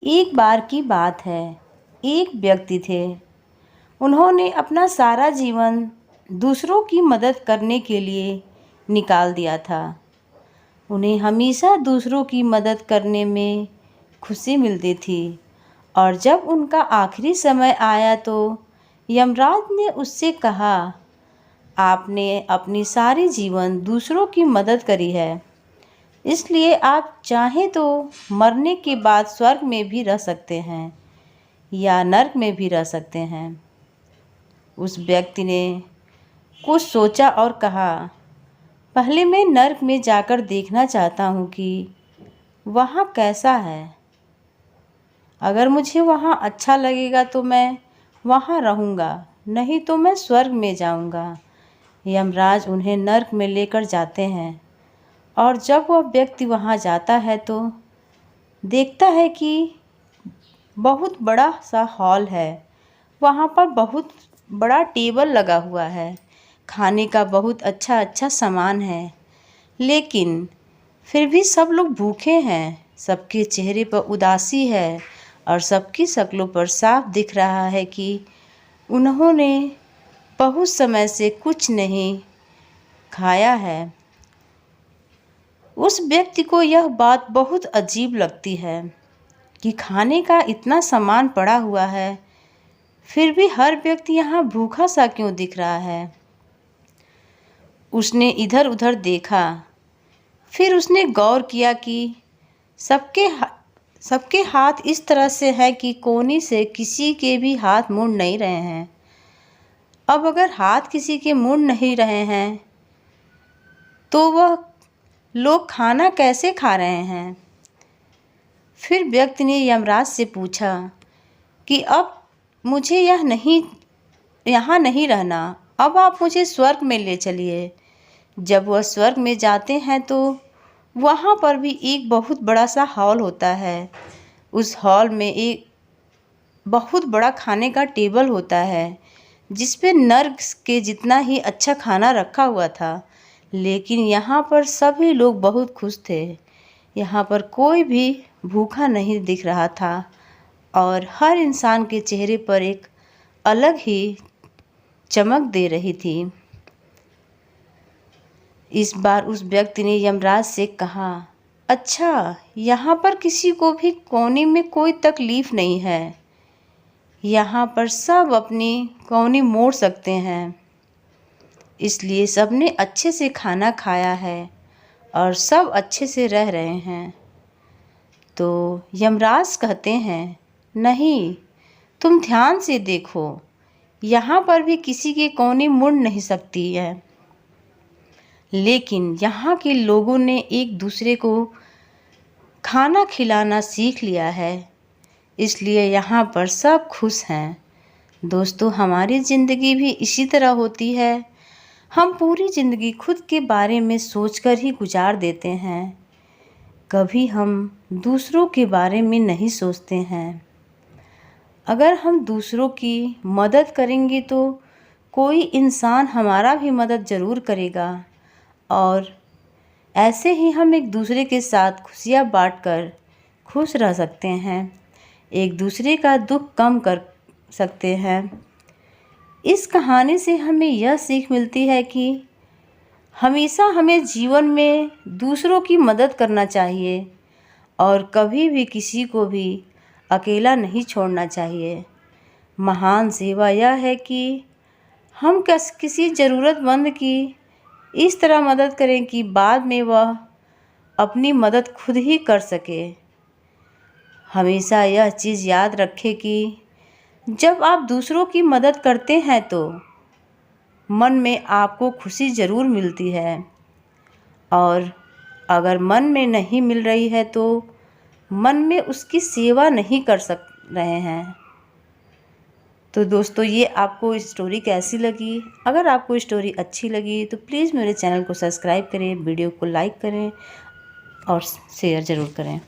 एक बार की बात है, एक व्यक्ति थे। उन्होंने अपना सारा जीवन दूसरों की मदद करने के लिए निकाल दिया था। उन्हें हमेशा दूसरों की मदद करने में खुशी मिलती थी और जब उनका आखिरी समय आया तो यमराज ने उससे कहा, आपने अपनी सारी जीवन दूसरों की मदद करी है, इसलिए आप चाहें तो मरने के बाद स्वर्ग में भी रह सकते हैं या नरक में भी रह सकते हैं। उस व्यक्ति ने कुछ सोचा और कहा, पहले मैं नरक में जाकर देखना चाहता हूँ कि वहाँ कैसा है। अगर मुझे वहाँ अच्छा लगेगा तो मैं वहाँ रहूँगा, नहीं तो मैं स्वर्ग में जाऊँगा। यमराज उन्हें नरक में लेकर जाते हैं और जब वह व्यक्ति वहाँ जाता है तो देखता है कि बहुत बड़ा सा हॉल है। वहाँ पर बहुत बड़ा टेबल लगा हुआ है, खाने का बहुत अच्छा अच्छा सामान है, लेकिन फिर भी सब लोग भूखे हैं। सबके चेहरे पर उदासी है और सबकी शक्लों पर साफ दिख रहा है कि उन्होंने बहुत समय से कुछ नहीं खाया है। उस व्यक्ति को यह बात बहुत अजीब लगती है कि खाने का इतना सामान पड़ा हुआ है, फिर भी हर व्यक्ति यहाँ भूखा सा क्यों दिख रहा है। उसने इधर उधर देखा, फिर उसने गौर किया कि सबके हाथ इस तरह से है कि कोने से किसी के भी हाथ मुड़ नहीं रहे हैं। अब अगर हाथ किसी के मुड़ नहीं रहे हैं तो वह लोग खाना कैसे खा रहे हैं। फिर व्यक्ति ने यमराज से पूछा कि अब मुझे यहाँ नहीं रहना, अब आप मुझे स्वर्ग में ले चलिए। जब वह स्वर्ग में जाते हैं तो वहाँ पर भी एक बहुत बड़ा सा हॉल होता है। उस हॉल में एक बहुत बड़ा खाने का टेबल होता है जिस पे नर्क के जितना ही अच्छा खाना रखा हुआ था, लेकिन यहाँ पर सभी लोग बहुत खुश थे। यहाँ पर कोई भी भूखा नहीं दिख रहा था और हर इंसान के चेहरे पर एक अलग ही चमक दे रही थी। इस बार उस व्यक्ति ने यमराज से कहा, अच्छा, यहाँ पर किसी को भी कोने में कोई तकलीफ़ नहीं है। यहाँ पर सब अपनी कोनी मोड़ सकते हैं, इसलिए सबने अच्छे से खाना खाया है और सब अच्छे से रह रहे हैं। तो यमराज कहते हैं, नहीं, तुम ध्यान से देखो, यहाँ पर भी किसी की कोनी मुड़ नहीं सकती है, लेकिन यहाँ के लोगों ने एक दूसरे को खाना खिलाना सीख लिया है, इसलिए यहाँ पर सब खुश हैं। दोस्तों, हमारी ज़िंदगी भी इसी तरह होती है। हम पूरी ज़िंदगी खुद के बारे में सोचकर ही गुजार देते हैं, कभी हम दूसरों के बारे में नहीं सोचते हैं। अगर हम दूसरों की मदद करेंगे तो कोई इंसान हमारा भी मदद ज़रूर करेगा और ऐसे ही हम एक दूसरे के साथ खुशियाँ बांटकर खुश रह सकते हैं, एक दूसरे का दुख कम कर सकते हैं। इस कहानी से हमें यह सीख मिलती है कि हमेशा हमें जीवन में दूसरों की मदद करना चाहिए और कभी भी किसी को भी अकेला नहीं छोड़ना चाहिए। महान सेवा यह है कि हम किसी ज़रूरतमंद की इस तरह मदद करें कि बाद में वह अपनी मदद खुद ही कर सके। हमेशा यह चीज़ याद रखें कि जब आप दूसरों की मदद करते हैं तो मन में आपको खुशी ज़रूर मिलती है, और अगर मन में नहीं मिल रही है तो मन में उसकी सेवा नहीं कर रहे हैं। तो दोस्तों, ये आपको स्टोरी कैसी लगी? अगर आपको स्टोरी अच्छी लगी तो प्लीज़ मेरे चैनल को सब्सक्राइब करें, वीडियो को लाइक करें और शेयर ज़रूर करें।